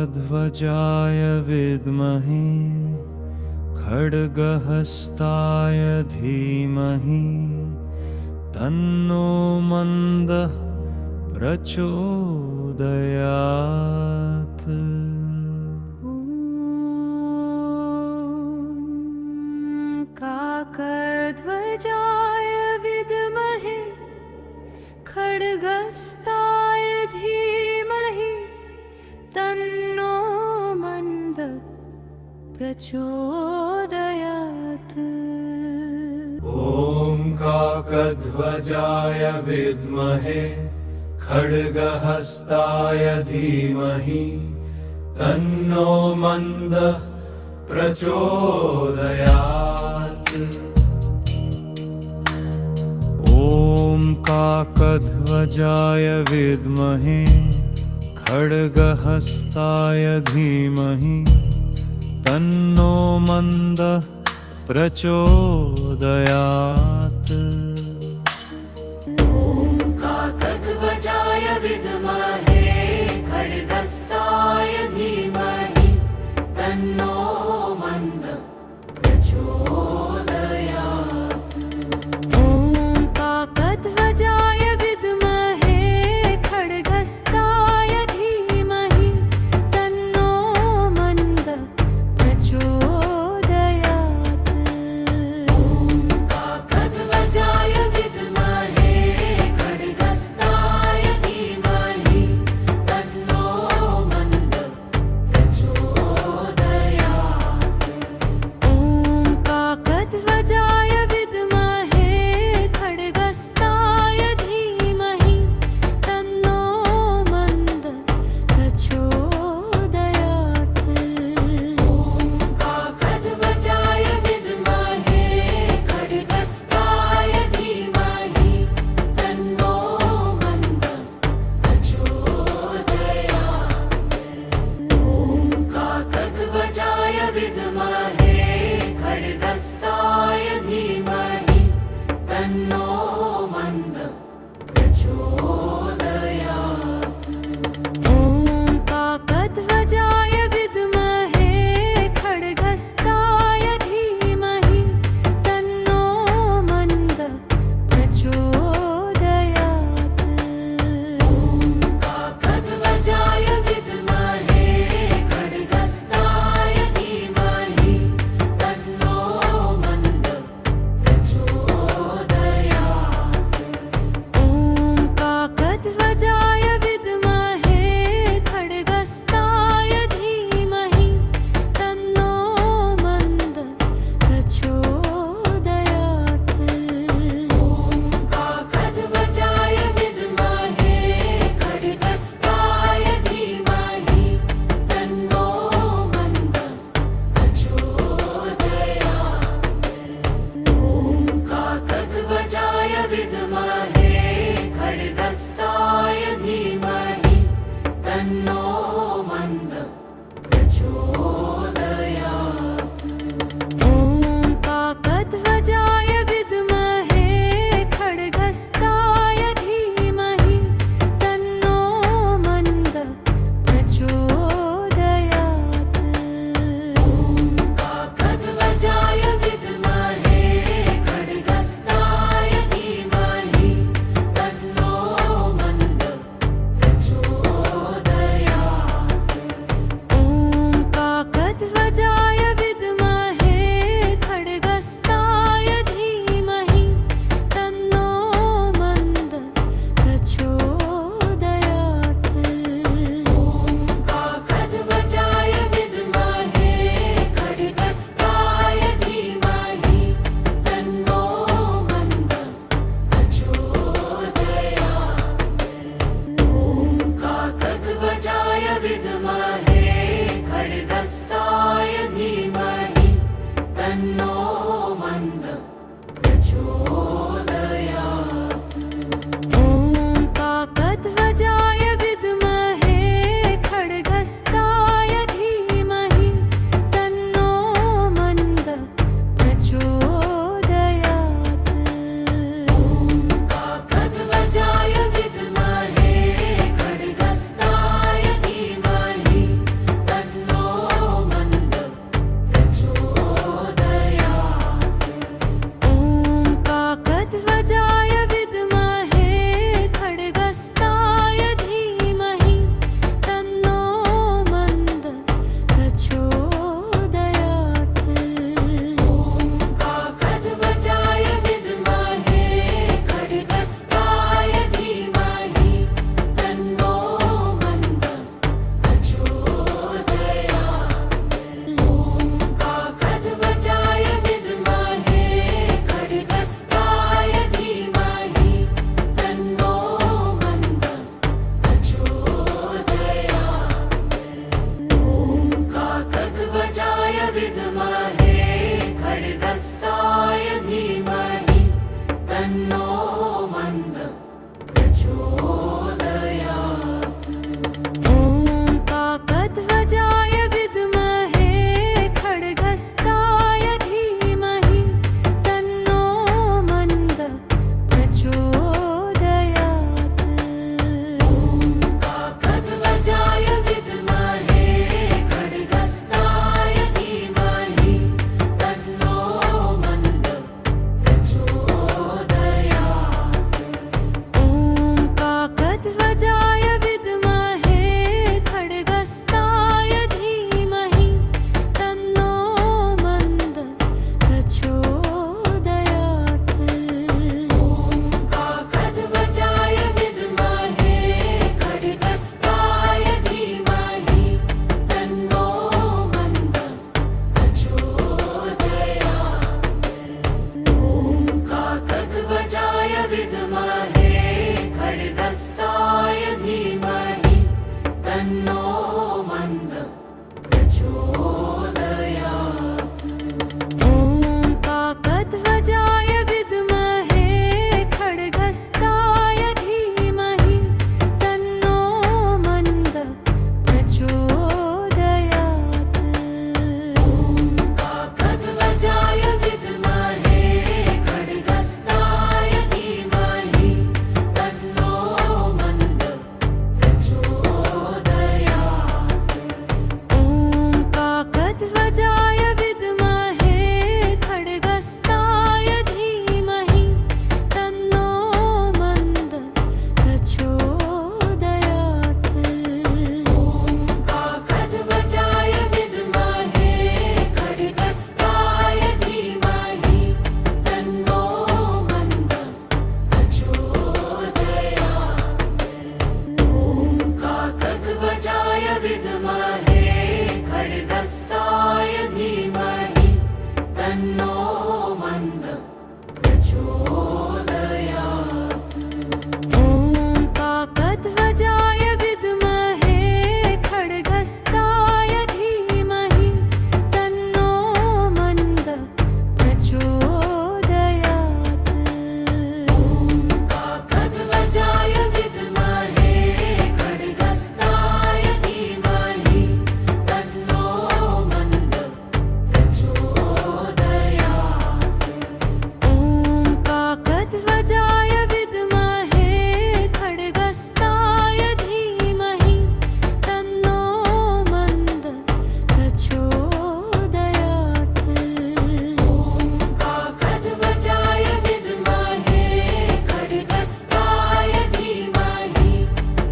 काकध्वजाय विद्महे खड्गहस्ताय धीमहि तन्नो मन्दः प्रचोदयात्। काकध्वजाय विद्महे खड्गहस्ताय धीमहि तन्नो मन्दः प्रचोदयात्। ॐ काकध्वजाय विद्महे खड्गहस्ताय धीमहि तन्नो मन्दः प्रचोदयात्। ॐ काकध्वजाय विद्महे खड्गहस्ताय धीमहि तन्नो मन्दः प्रचोदयात्। काकध्वजाय विद्महे खड्गहस्ताय धीमहि तन्नो मन्दः प्रचोदयात्। ॐ काकध्वजाय विद्महे खड्गहस्ताय धीमहि तन्नो मन्दः प्रचोदयात्। ॐ काकध्वजाय विद्महे खड्गहस्ताय धीमहि विद्महे खड्गस्ताय धीमहि तन्नो मन्दः प्रचोदयात्। ॐ काकध्वजाय विद्महे खड्गस्ताय धीमहि तन्नो मन्दः प्रचोदयात्। ॐ काकध्वजाय विद्महे खड्गस्ताय धीमहि तन्नो मन्दः प्रचोदयात्। ॐ काकध्वजाय विद्महे खड्गस्ताय धीमहि तन्नो मन्दः प्रचोदयात्। ॐ काकध्वजाय विद्महे खड्गस्ताय धीमहि तन्नो मन्दः प्रचोदयात्। ॐ काकध्वजाय विद्महे खड्गस्ताय धीमहि तन्नो मन्दः प्रचोदयात्। ॐ काकध्वजाय विद्महे खड्गस्ताय धीमहि तन्नो मन्दः प्रचोदयात्। ॐ काकध्वजाय विद्महे खड्गस्ताय धीमहि तन्नो मन्दः प्रचोदयात्। ॐ काकध्वजाय विद्महे खड्गस्ताय धीमहि तन्नो मन्दः प्रचोदयात्। ॐ काकध्वजाय विद्महे खड्गस्ताय धीमहि तन्नो मन्दः प्रचोदयात्। ॐ काकध्वजाय विद्महे खड्गस्ताय धीमहि तन्नो मन्दः प्रचोदयात्। ॐ काकध्वजाय विद्महे खड्गस्ताय धीमहि तन्नो मन्दः प्रचोदयात्। ॐ काकध्वजाय विद्महे खड्गस्ताय धीमहि तन्नो मन्दः प्रचोदयात्। ॐ काकध्वजाय विद्महे खड्गस्ताय धीमहि तन्नो मन्दः प्रचोदयात्। ॐ काकध्वजाय विद्महे खड्गस्ताय धीमहि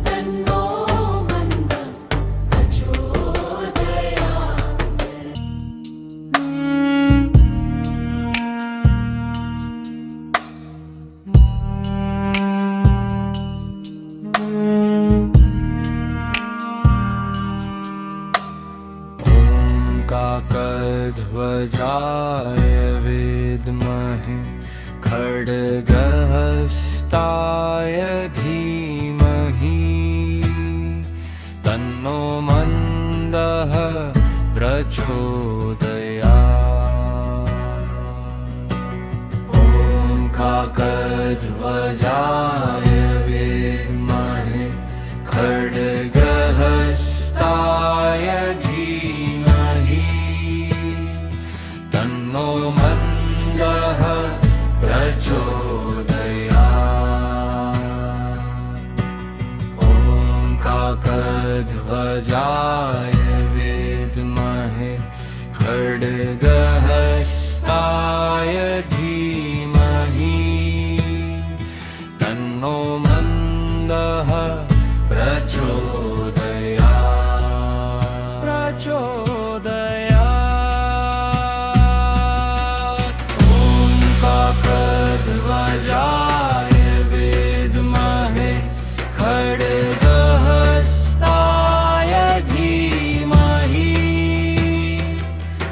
तन्नो मन्दः ॐ काकध्वजाय विद्महे खड्गहस्ताय धीमहि तन्नो मन्दः प्रचोदयात्। ॐ काकध्वजाय विद्महे खड्गहस्ताय धीमहि तन्नो मन्दः प्रचोदयात्। ॐ काकध्वजाय विद्महे खड्गहस्ताय धीमहि तन्नो मन्दः प्रचोदयात्। ॐ काकध्वजाय विद्महे खड्गहस्ताय धीमहि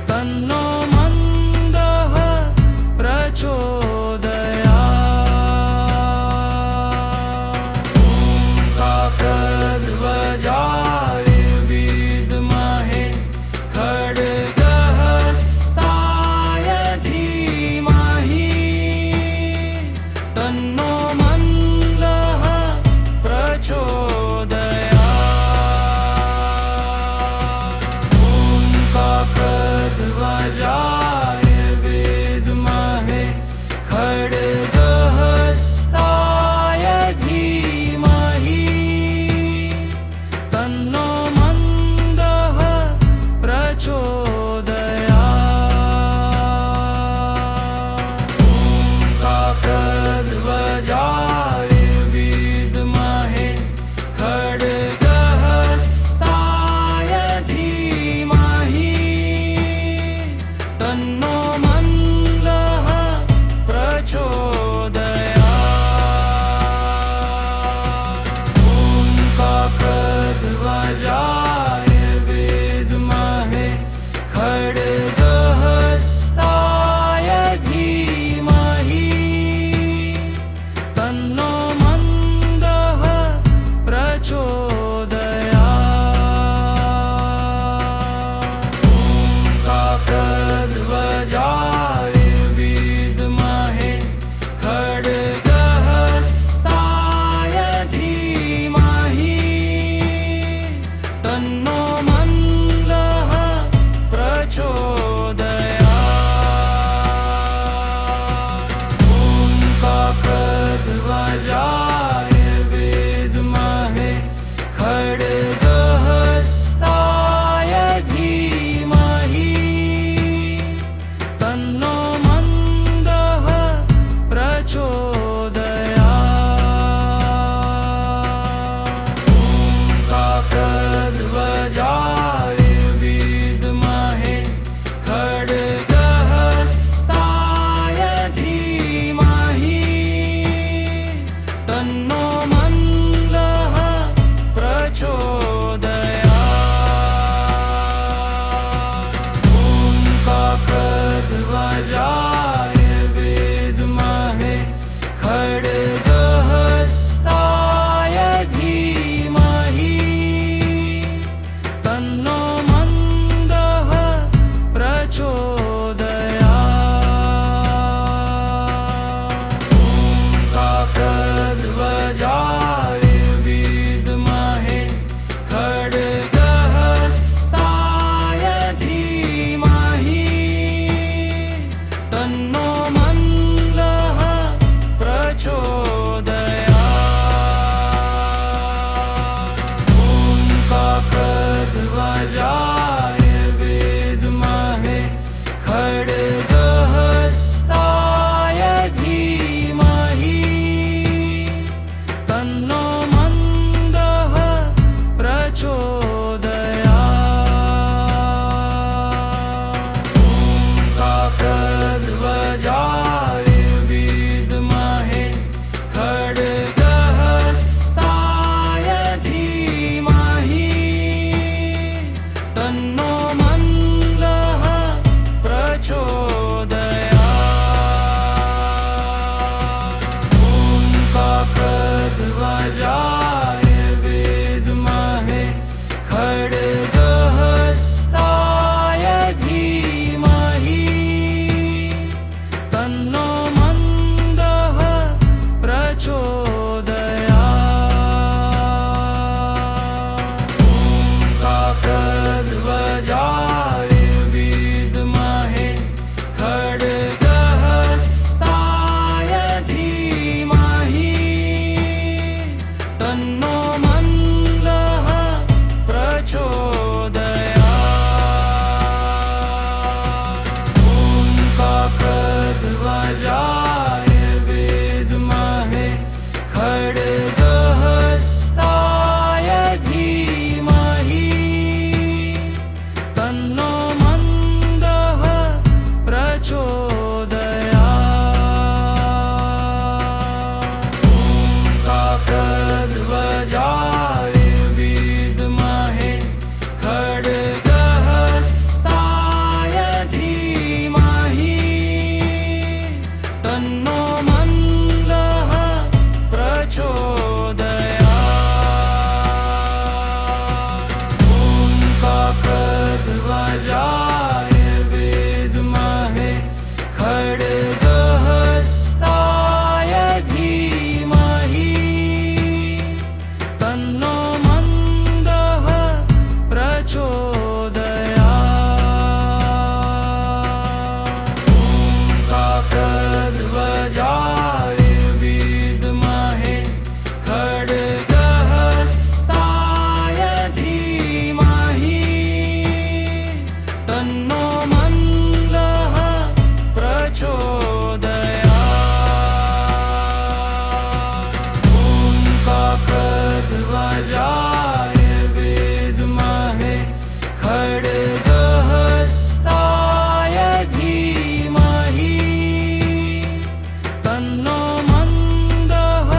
तन्नो मन्दः प्रचोदयात्। ॐ काकध्वजाय विद्महे तन्नो मन्दः प्रचोदयात्। ॐ काकध्वजाय विद्महे खड्गहस्ताय धीमहि तन्नो मन्दः प्रचोदयात्। ॐ काकध्वजाय विद्महे खड्गहस्ताय धीमहि तन्नो मन्दः प्रचोदयात्। ॐ काकध्वजाय विद्महे खड्गहस्ताय धीमहि तन्नो मन्दः प्रचोदयात्। ॐ काकध्वजाय विद्महे खड्गहस्ताय धीमहि तन्नो मन्दः प्रचोदयात्। ॐ काकध्वजाय विद्महे खड्गहस्ताय धीमहि तन्नो मन्दः प्रचोदयात्। ॐ काकध्वजाय विद्महे खड्गहस्ताय धीमहि तन्नो मन्दः प्रचोदयात्। ॐ काकध्वजाय विद्महे खड्गहस्ताय धीमहि तन्नो मन्दः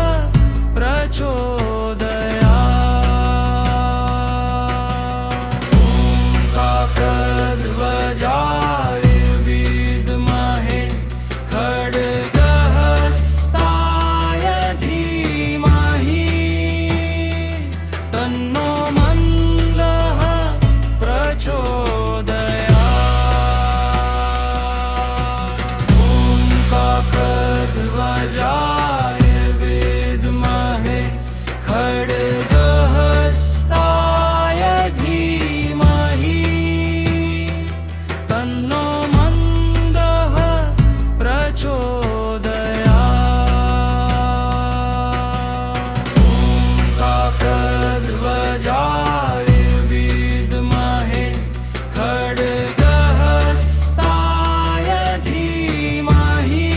प्रचोदयात्। ॐ काकध्वजाय विद्महे खड्गहस्ताय धीमहि तन्नो मन्दः प्रचोदयात्। ॐ काकध्वजाय विद्महे खड्गहस्ताय धीमहि तन्नो मन्दः प्रचोदयात्। ॐ काकध्वजाय विद्महे खड्गहस्ताय धीमहि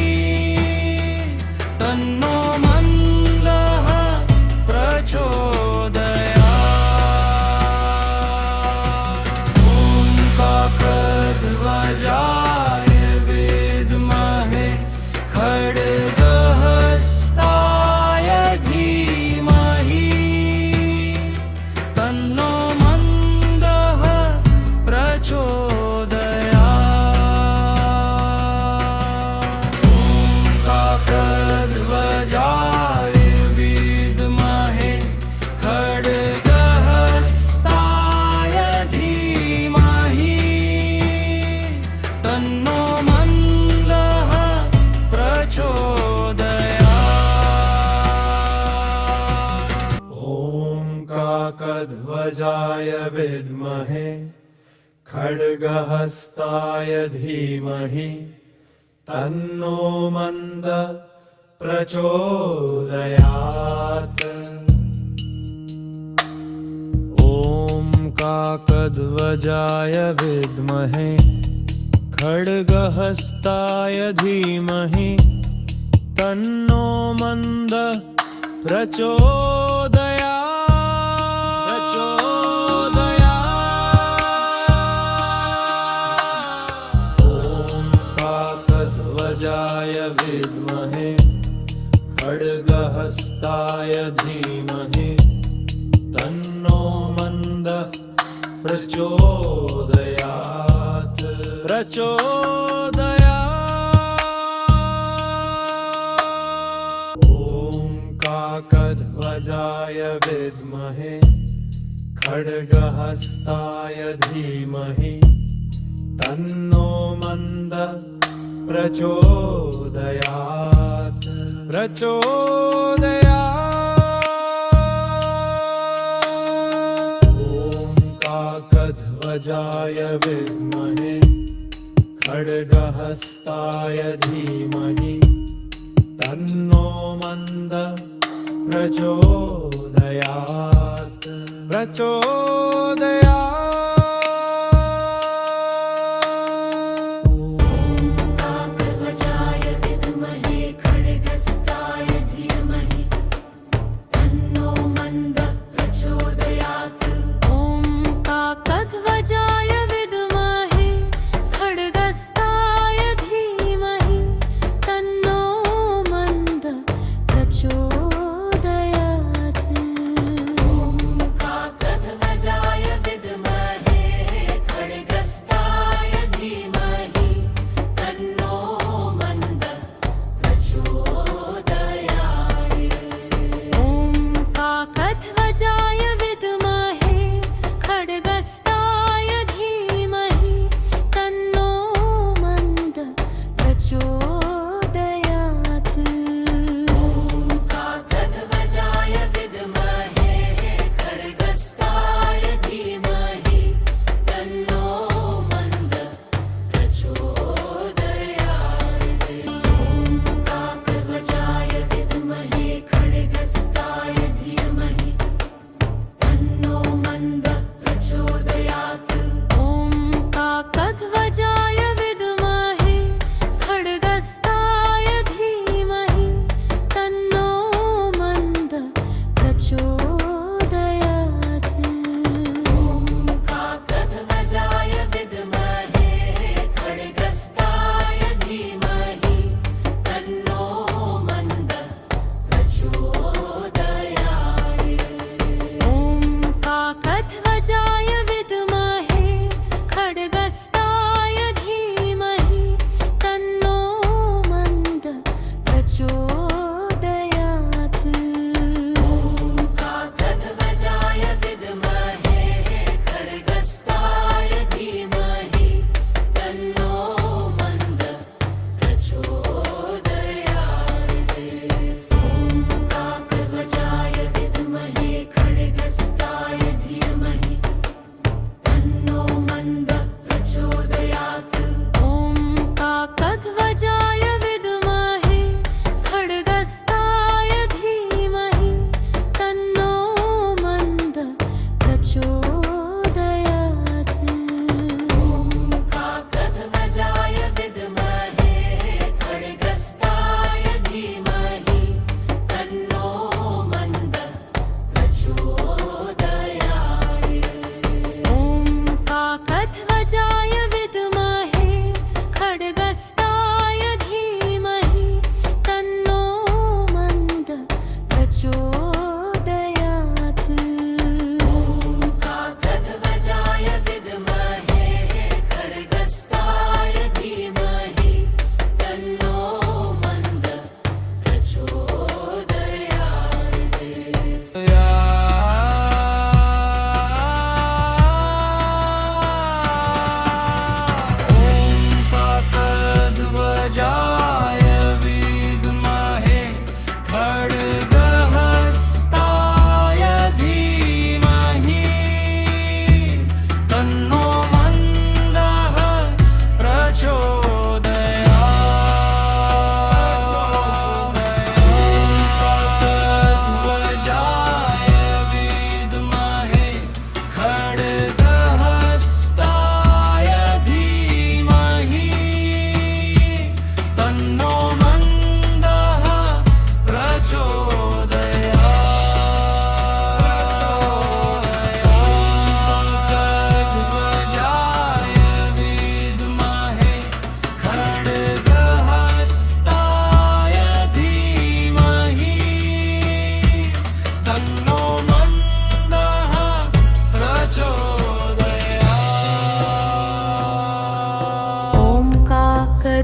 तन्नो मन्दः प्रचोदयात्। ॐ काकध्वजाय विद्महे खड्गहस्ताय धीमहि तन्नो मन्दः प्रचोदयात्। ॐ काकध्वजाय विद्महे खड्गहस्ताय धीमहि तन्नो मन्दः प्रचोदयात्। ॐ काकध्वजाय विद्महे खड्गहस्ताय धीमहि तन्नो मन्दः प्रचोदयात्। ॐ काकध्वजाय विद्महे खड्गहस्ताय धीमहि तन्नो मन्दः प्रचोदयात्। ॐ काकध्वजाय विद्महे खड्गहस्ताय धीमहि तन्नो मन्दः प्रचोदयात्। प्रचोदयात् ॐ काकध्वजाय विद्महे खड्गहस्ताय धीमहि तन्नो मन्द प्रचोदयात् प्रचोदयात् ॐ काकध्वजाय विद्महे खड्गहस्ताय धीमहि तन्नो मन्द प्रचोदयात् काकध्वजाय विद्महे खड्गहस्ताय धीमहि तन्नो मन्दः प्रचोदयात् ॐ काकध्वजाय विद्महे खड्गहस्ताय धीमहि तन्नो मन्दः प्रचोदयात् ॐ काकध्वजाय विद्महे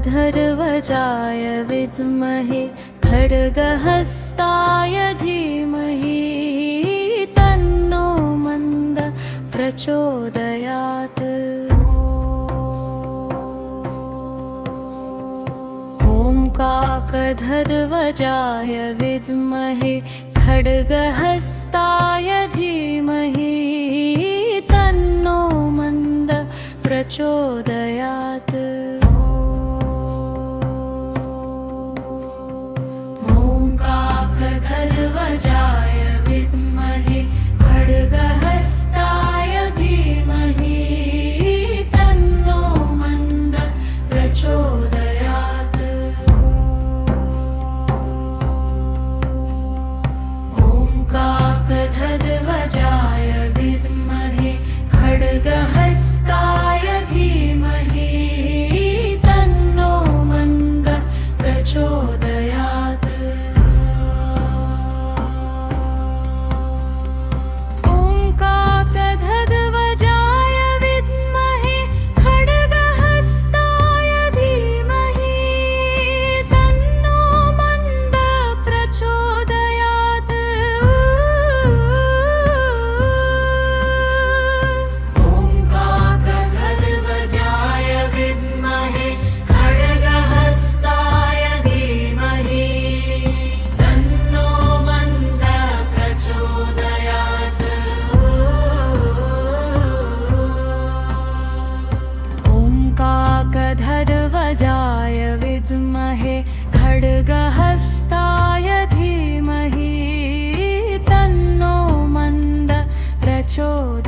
काकधर्वजाय विद्महे खड्गहस्ताय धीमहि तन्नो मन्द प्रचोदयात् ॐ काकधर्वजाय विद्महे खड्गहस्ताय धीमहि तन्नो मन्द प्रचोदयात् ॐ काकधर्वजाय विद्महे खड्गहस्ताय धीमहि तन्नो मन्द प्रचोदयात् ॐ काकधर्वजाय विद्महे खड्गहस्ताय धीमहि तन्नो मन्द प्रचोदयात् ॐ काकधर्वजाय विद्महे खड्गहस्ताय धीमहि तन्नो मन्द प्रचोदयात् ॐ काकधर्वजाय विद्महे खड्गहस्ताय धीमहि तन्नो मन्द प्रचोदयात् ॐ काकधर्वजाय विद्महे खड्गहस्ताय धीमहि तन्नो मन्द प्रचोदयात्